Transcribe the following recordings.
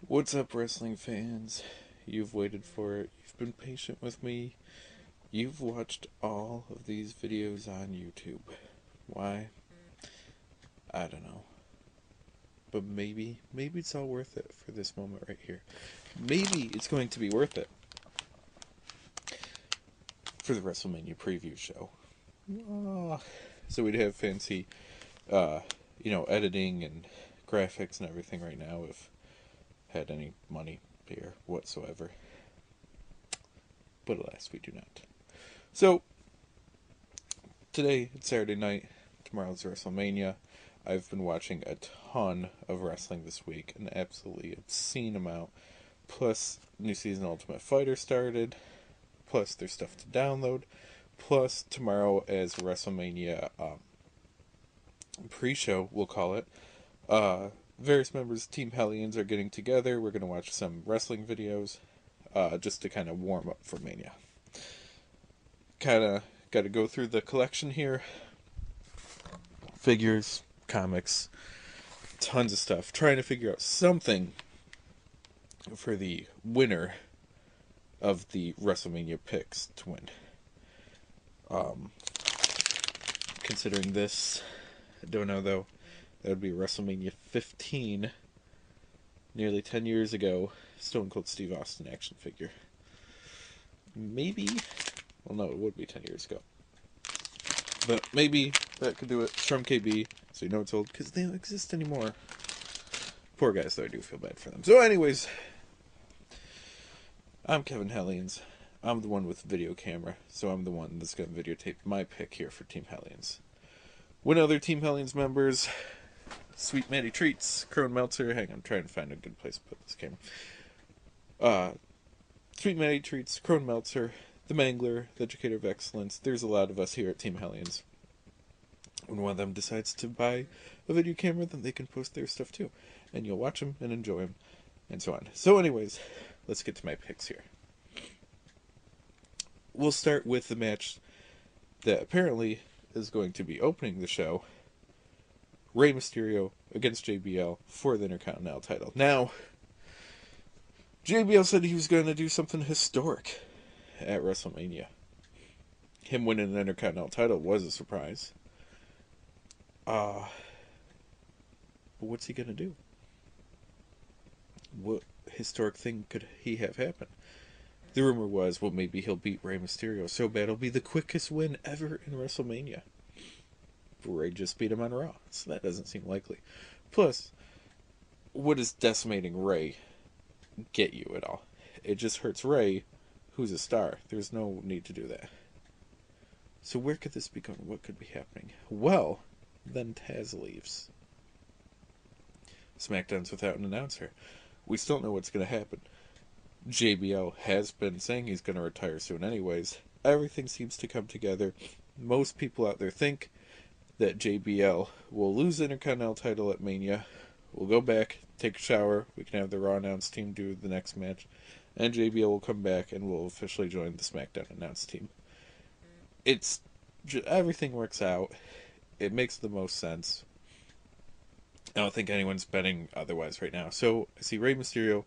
What's up, wrestling fans? You've waited for it. You've been patient with me. You've watched all of these videos on YouTube. Why? I don't know. But maybe it's all worth it for this moment right here. Maybe it's going to be worth it for the WrestleMania preview show. So we'd have fancy, editing and graphics and everything right now if had any money here whatsoever. But alas, we do not. So, today, it's Saturday night. Tomorrow's WrestleMania. I've been watching a ton of wrestling this week, an absolutely obscene amount. Plus, new season Ultimate Fighter started. Plus, there's stuff to download. Plus, tomorrow as WrestleMania pre-show, we'll call it. Various members of Team Hellions are getting together. We're going to watch some wrestling videos just to kind of warm up for Mania. Kind of got to go through the collection here. Figures, comics, tons of stuff. Trying to figure out something for the winner of the WrestleMania picks to win. Considering this, I don't know though. That would be WrestleMania 15, nearly 10 years ago, Stone Cold Steve Austin action figure. Maybe, well no, it would be 10 years ago. But maybe that could do it. Strum KB, so you know it's old, because they don't exist anymore. Poor guys, though, I do feel bad for them. So anyways, I'm Kevin Hellions. I'm the one with the video camera, so I'm the one that's going to videotape my pick here for Team Hellions. When other Team Hellions members... Sweet Matty Treats, Crone Meltzer. Hang on, I'm trying to find a good place to put this camera. Sweet Matty Treats, Crone Meltzer, The Mangler, The Educator of Excellence. There's a lot of us here at Team Hellions. When one of them decides to buy a video camera, then they can post their stuff too. And you'll watch them and enjoy them, and so on. So anyways, let's get to my picks here. We'll start with the match that apparently is going to be opening the show. Rey Mysterio against JBL for the Intercontinental title. Now, JBL said he was going to do something historic at WrestleMania. Him winning the Intercontinental title was a surprise. But what's he going to do? What historic thing could he have happen? The rumor was, well, maybe he'll beat Rey Mysterio so bad it'll be the quickest win ever in WrestleMania. Ray just beat him on Raw, so that doesn't seem likely. Plus, what does decimating Ray get you at all? It just hurts Ray, who's a star. There's no need to do that. So where could this be going? What could be happening? Well, then Taz leaves. SmackDown's without an announcer. We still don't know what's going to happen. JBL has been saying he's going to retire soon anyways. Everything seems to come together. Most people out there think that JBL will lose the Intercontinental title at Mania. We'll go back, take a shower, we can have the Raw announce team do the next match, and JBL will come back and will officially join the SmackDown announce team. Everything works out. It makes the most sense. I don't think anyone's betting otherwise right now. So I see Rey Mysterio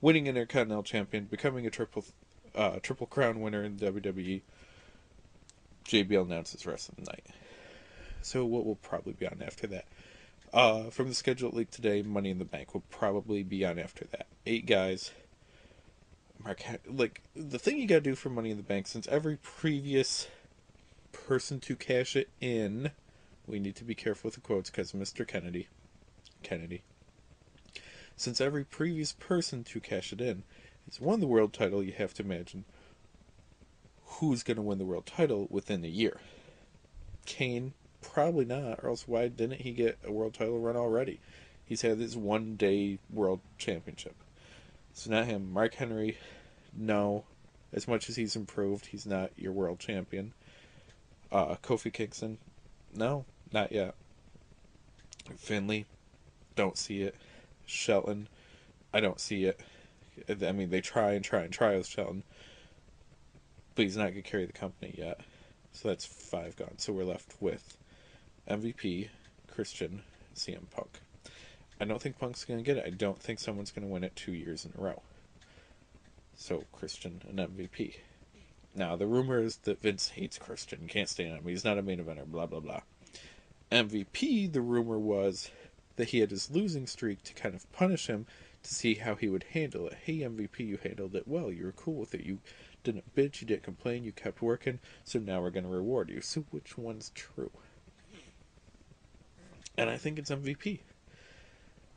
winning Intercontinental Champion, becoming a triple crown winner in WWE. JBL announces rest of the night. So what will probably be on after that? From the schedule leaked today, Money in the Bank will probably be on after that. 8 guys. The thing you gotta do for Money in the Bank, since every previous person to cash it in, we need to be careful with the quotes because Mr. Kennedy. Since every previous person to cash it in has won the world title, you have to imagine who's gonna win the world title within a year. Kane. Probably not, or else why didn't he get a world title run already? He's had this one-day world championship. So not him. Mark Henry, no. As much as he's improved, he's not your world champion. Kofi Kingston, no, not yet. Finley, don't see it. Shelton, I don't see it. I mean, they try with Shelton. But he's not going to carry the company yet. So that's 5 gone. So we're left with MVP, Christian, CM Punk. I don't think Punk's going to get it. I don't think someone's going to win it 2 years in a row. So, Christian, an MVP. Now, the rumor is that Vince hates Christian. Can't stand him. He's not a main eventer, blah, blah, blah. MVP, the rumor was that he had his losing streak to kind of punish him to see how he would handle it. Hey, MVP, you handled it well. You were cool with it. You didn't bitch. You didn't complain. You kept working. So now we're going to reward you. So which one's true? And I think it's MVP.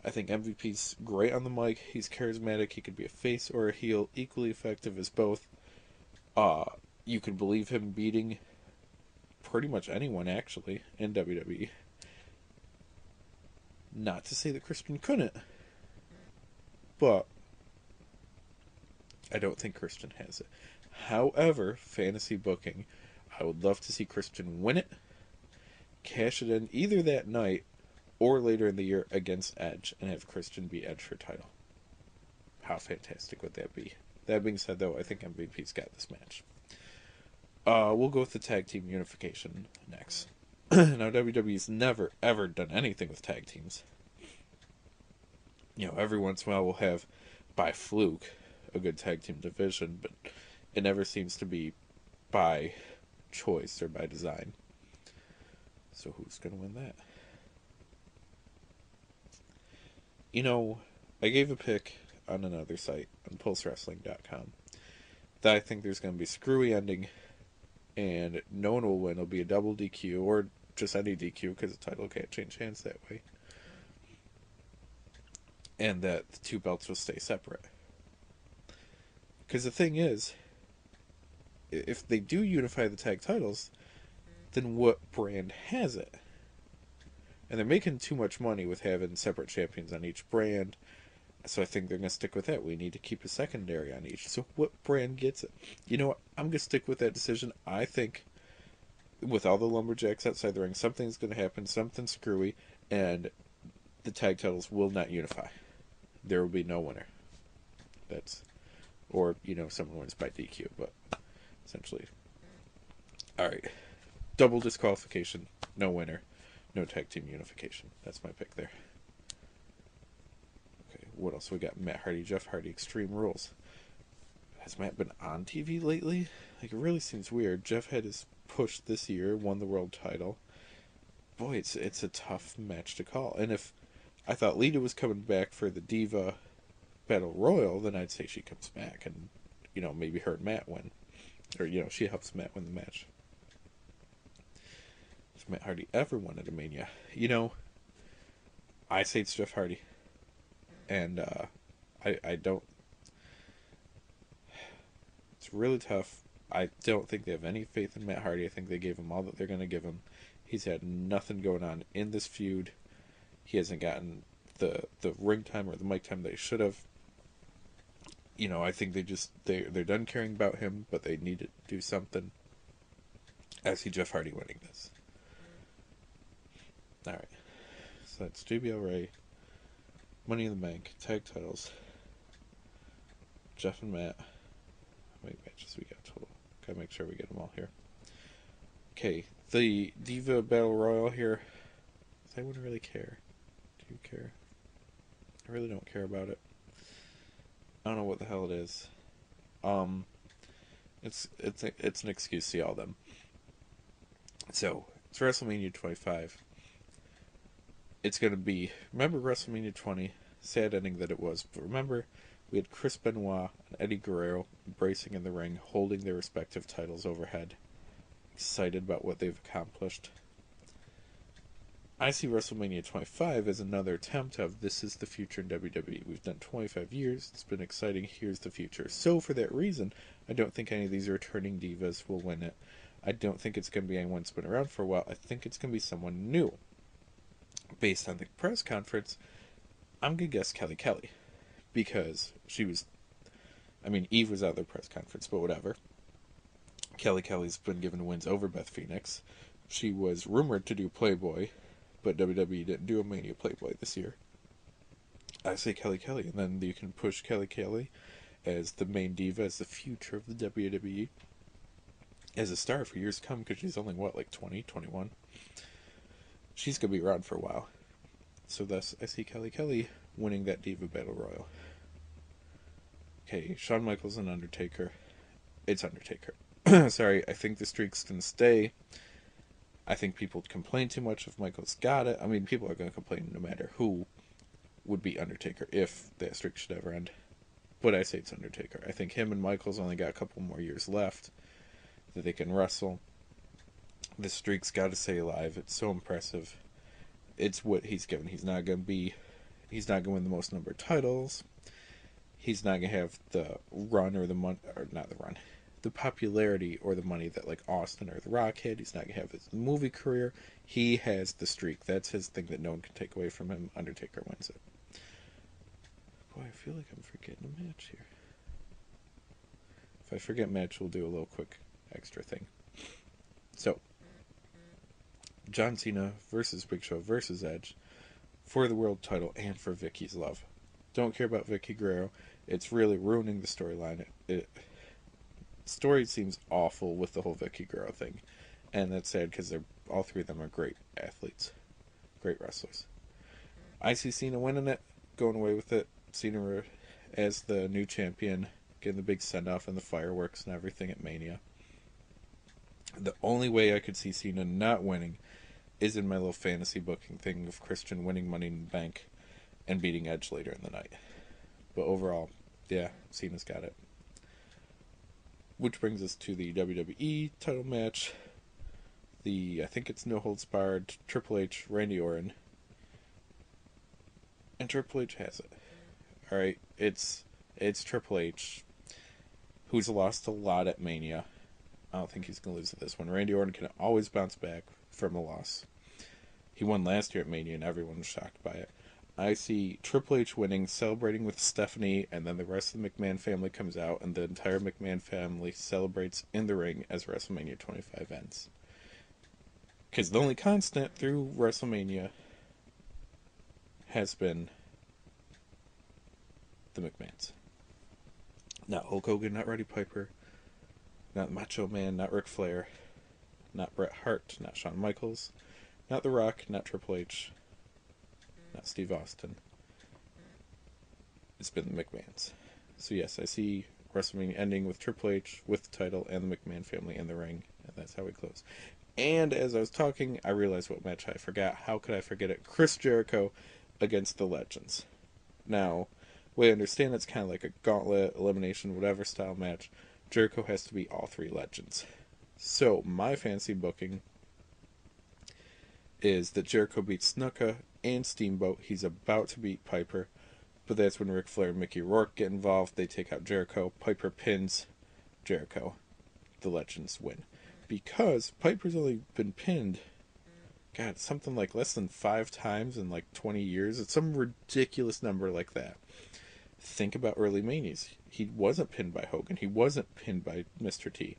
I think MVP's great on the mic. He's charismatic. He could be a face or a heel, equally effective as both. You could believe him beating pretty much anyone, actually, in WWE. Not to say that Christian couldn't, but I don't think Christian has it. However, fantasy booking, I would love to see Christian win it, cash it in either that night or later in the year against Edge, and have Christian beat Edge for title. How fantastic would that be? That being said, though, I think MVP's got this match. We'll go with the tag team unification next. Now, WWE's never, ever done anything with tag teams. You know, every once in a while we'll have, by fluke, a good tag team division, but it never seems to be by choice or by design. So who's going to win that? You know, I gave a pick on another site, on PulseWrestling.com, that I think there's going to be a screwy ending, and no one will win. It'll be a double DQ, or just any DQ, because the title can't change hands that way. And that the two belts will stay separate. Because the thing is, if they do unify the tag titles, then what brand has it? And they're making too much money with having separate champions on each brand. So I think they're going to stick with that. We need to keep a secondary on each. So what brand gets it? You know what? I'm going to stick with that decision. I think with all the lumberjacks outside the ring, something's going to happen, something screwy, and the tag titles will not unify. There will be no winner. Or, you know, someone wins by DQ, but essentially. Alright. Double disqualification, no winner, no tag team unification. That's my pick there. Okay, what else we got? Matt Hardy, Jeff Hardy, Extreme Rules. Has Matt been on TV lately? Like, it really seems weird. Jeff had his push this year, won the world title. Boy, it's a tough match to call. And if I thought Lita was coming back for the Diva Battle Royal, then I'd say she comes back and, you know, maybe her and Matt win. Or, you know, she helps Matt win the match. If Matt Hardy ever won at a Mania, you know, I say it's Jeff Hardy. And I don't. It's really tough. I don't think they have any faith in Matt Hardy. I think they gave him all that they're going to give him. He's had nothing going on in this feud. He hasn't gotten the ring time or the mic time they should have. You know, I think they're done caring about him, but they need to do something. I see Jeff Hardy winning this. Alright. So that's JBL Ray, Money in the Bank, tag titles, Jeff and Matt. How many matches we got total? Gotta make sure we get them all here. Okay, the Diva Battle Royal here. I wouldn't really care. Do you care? I really don't care about it. I don't know what the hell it is. It's an excuse to see all of them. So it's WrestleMania 25. It's gonna be, remember WrestleMania 20? Sad ending that it was, but remember we had Chris Benoit and Eddie Guerrero embracing in the ring, holding their respective titles overhead, excited about what they've accomplished. I see WrestleMania 25 as another attempt of this is the future in WWE. We've done 25 years. It's been exciting. Here's the future. So for that reason, I don't think any of these returning divas will win it. I don't think it's going to be anyone that's been around for a while. I think it's going to be someone new. Based on the press conference, I'm going to guess Kelly Kelly. Because she was... I mean, Eve was at the press conference, but whatever. Kelly Kelly's been given wins over Beth Phoenix. She was rumored to do Playboy, but WWE didn't do a Mania Playboy this year. I say Kelly Kelly, and then you can push Kelly Kelly as the main diva, as the future of the WWE, as a star for years to come, because she's only, 20, 21? She's going to be around for a while. So thus, I see Kelly winning that Diva Battle Royal. Okay, Shawn Michaels and Undertaker. It's Undertaker. Sorry, I think the streak's going to stay. I think people complain too much if Michaels got it. I mean, people are going to complain no matter who would be Undertaker if that streak should ever end. But I say it's Undertaker. I think him and Michaels only got a couple more years left that they can wrestle. The streak's got to stay alive. It's so impressive. It's what he's given. He's not going to win the most number of titles. He's not going to have the run or the money, or not the run, the popularity or the money that like Austin or The Rock had. He's not going to have his movie career. He has the streak. That's his thing that no one can take away from him. Undertaker wins it. Boy, I feel like I'm forgetting a match here. If I forget match, we'll do a little quick extra thing. So, John Cena versus Big Show versus Edge for the world title and for Vicky's love. Don't care about Vicky Guerrero. It's really ruining the storyline. Story seems awful with the whole Vicky Guerrero thing, and that's sad because all three of them are great athletes, great wrestlers. I see Cena winning it, going away with it. Cena as the new champion, getting the big send off and the fireworks and everything at Mania. The only way I could see Cena not winning is in my little fantasy booking thing of Christian winning Money in the Bank and beating Edge later in the night. But overall, yeah, Cena's got it. Which brings us to the WWE title match. I think it's no holds barred, Triple H, Randy Orton. And Triple H has it. Alright, it's Triple H, who's lost a lot at Mania. I don't think he's going to lose at this one. Randy Orton can always bounce back from a loss. He won last year at Mania and everyone was shocked by it. I see Triple H winning, celebrating with Stephanie, and then the rest of the McMahon family comes out, and the entire McMahon family celebrates in the ring as WrestleMania 25 ends. Because the only constant through WrestleMania has been the McMahons. Not Hulk Hogan, not Roddy Piper, not Macho Man, not Ric Flair, not Bret Hart, not Shawn Michaels, not The Rock, not Triple H, not Steve Austin. It's been the McMahons. So yes, I see WrestleMania ending with Triple H, with the title, and the McMahon family in the ring, and that's how we close. And as I was talking, I realized what match I forgot. How could I forget it? Chris Jericho against the Legends. Now, we understand it's kind of like a gauntlet, elimination, whatever style match. Jericho has to beat all three Legends. So, my fancy booking is that Jericho beats Snuka and Steamboat. He's about to beat Piper, but that's when Ric Flair and Mickey Rourke get involved. They take out Jericho. Piper pins Jericho. The Legends win. Because Piper's only been pinned, God, something like less than 5 times in like 20 years. It's some ridiculous number like that. Think about early Manias. He wasn't pinned by Hogan. He wasn't pinned by Mr. T.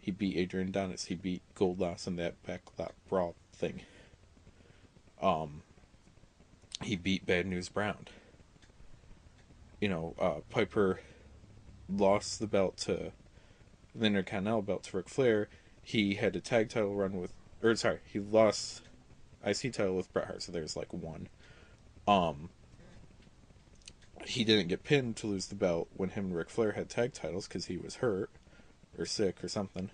He beat Adrian Adonis. He beat Goldust in that backlot brawl thing. He beat Bad News Brown. Piper lost the belt to the Intercontinental belt to Ric Flair. He had a tag title run with, he lost IC title with Bret Hart. So there's like one. He didn't get pinned to lose the belt when him and Ric Flair had tag titles because he was hurt or sick or something.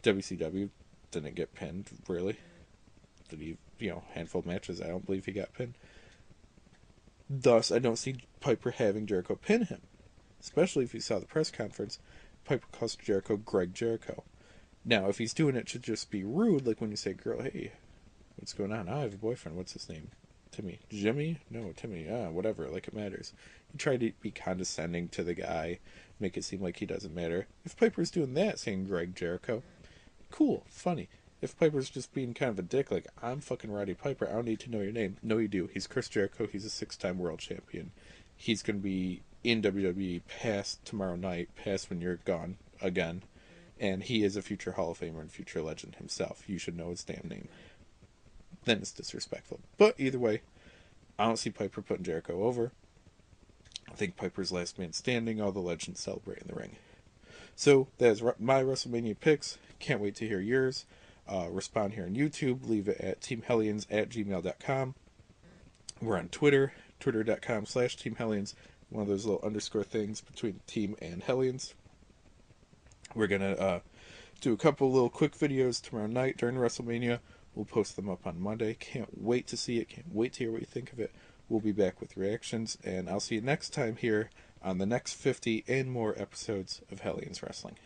WCW didn't get pinned, really. Did he, handful of matches, I don't believe he got pinned. Thus, I don't see Piper having Jericho pin him. Especially if you saw the press conference, Piper calls Jericho Greg Jericho. Now, if he's doing it to just be rude, like when you say, girl, hey, what's going on? I have a boyfriend, what's his name? Timmy. Jimmy? No, Timmy. Whatever, like it matters. You try to be condescending to the guy, make it seem like he doesn't matter. If Piper's doing that, saying Greg Jericho, cool, funny. If Piper's just being kind of a dick, like, I'm fucking Roddy Piper, I don't need to know your name. No, you do. He's Chris Jericho, he's a 6-time world champion. He's going to be in WWE past tomorrow night, past when you're gone, again. And he is a future Hall of Famer and future legend himself. You should know his damn name. Then it's disrespectful. But either way, I don't see Piper putting Jericho over. I think Piper's last man standing, all the legends celebrate in the ring. So, that is my WrestleMania picks. Can't wait to hear yours. Respond here on YouTube. Leave it at teamhellions@gmail.com. We're on Twitter, twitter.com/Team Hellions, one of those little underscore things between Team and Hellions. We're going to do a couple little quick videos tomorrow night during WrestleMania. We'll post them up on Monday. Can't wait to see it. Can't wait to hear what you think of it. We'll be back with reactions, and I'll see you next time here on the next 50 and more episodes of Hellions Wrestling.